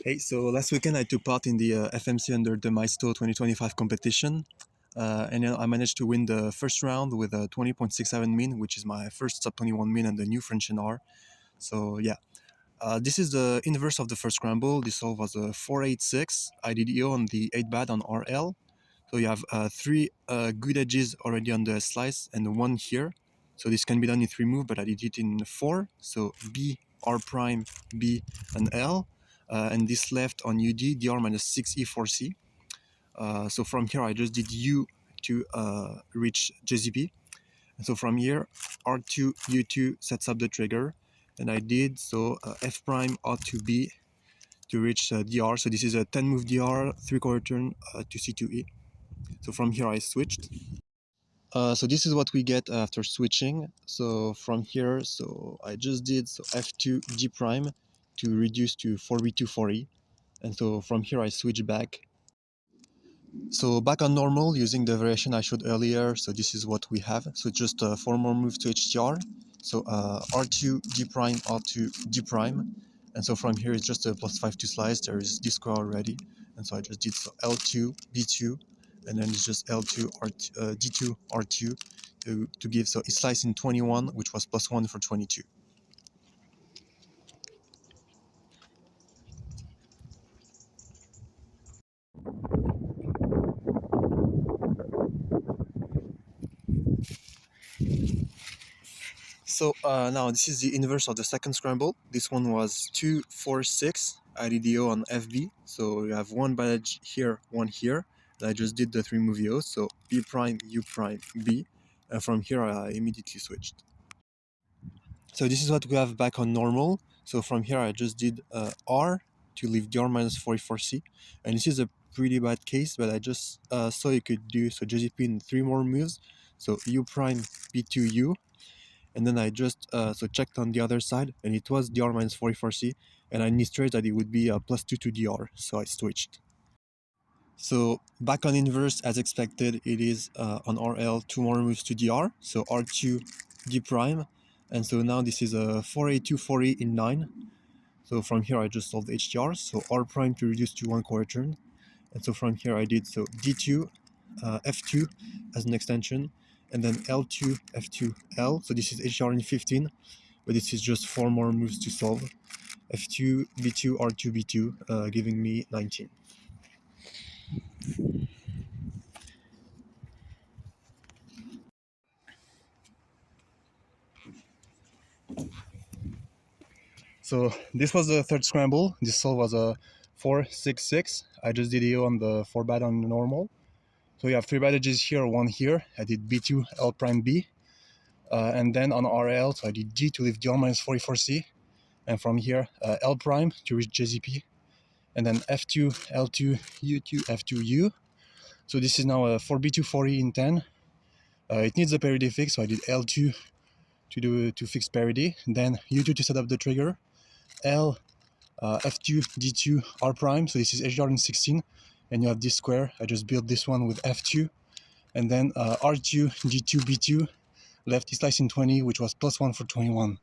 Hey, so last weekend I took part in the FMC under the Mistletoe 2025 competition, and then I managed to win the first round with a 20.67 min, which is my first sub 21 min and the new French NR. So yeah, this is the inverse of the first scramble. This solve was a 486. I did EO on the 8 bad on RL. So you have three good edges already on the slice and one here. So this can be done in three moves, but I did it in four. So B, R prime, B, and L. And this left on UD, DR minus 6 E4C. So from here, I just did U to reach JZP. And so from here, R2, U2 sets up the trigger. And I did so F prime, R2B to reach DR. So this is a 10 move DR, 3/4 turn to C2E. So from here, I switched. So this is what we get after switching. So from here, so I just did so F2 G prime to reduce to 4B2 4E. And so from here I switch back. So back on normal using the variation I showed earlier. So this is what we have. So just 4 more moves to HTR. So R2 G prime, R2 G prime. And so from here it's just a +5 to slice. There is D square already. And so I just did so L2 B2, and then it's just L2 R2, D2 R2 to give so it sliced in 21, which was +1 for 22. So now this is the inverse of the second scramble. This one was 2, 4, 6. I did the O on FB. So you have one badge here, one here. And I just did the 3 move EOs. So B prime, U prime, B. And from here I immediately switched. So this is what we have back on normal. So from here I just did R to leave DR minus 44C. And this is a pretty bad case, but I just saw you could do so JZP in 3 more moves. So U prime, B2U. And then I just so checked on the other side, and it was DR minus 44C, and I knew straight that it would be a +2 to DR, so I switched. So back on inverse, as expected, it is on RL 2 more moves to DR, so R2 D prime, and so now this is a 4A2 4E in 9. So from here I just solved HTR, so R prime to reduce to 1/4 turn, and so from here I did so D2 F2 as an extension, and then L2 F2 L. So this is HTR in 15, but this is just 4 more moves to solve. F2 B2 R2 B2, giving me 19. So this was the third scramble. This solve was a 4-6-6. I just did EO on the 4 bad on the normal. So you have 3 bad edges here, 1 here. I did B2 L prime B. And then on RL, so I did G to leave DR minus 44C. And from here, L prime to reach JZP. And then F2, L2, U2, F2U. So this is now a 4B2 4E in 10. It needs a parity fix, so I did L2 to fix parity. Then U2 to set up the trigger. L, F2, D2, R prime. So this is HDR in 16. And you have this square. I just built this one with F2. And then R2, D2, B2. Left is slice in 20, which was +1 for 21.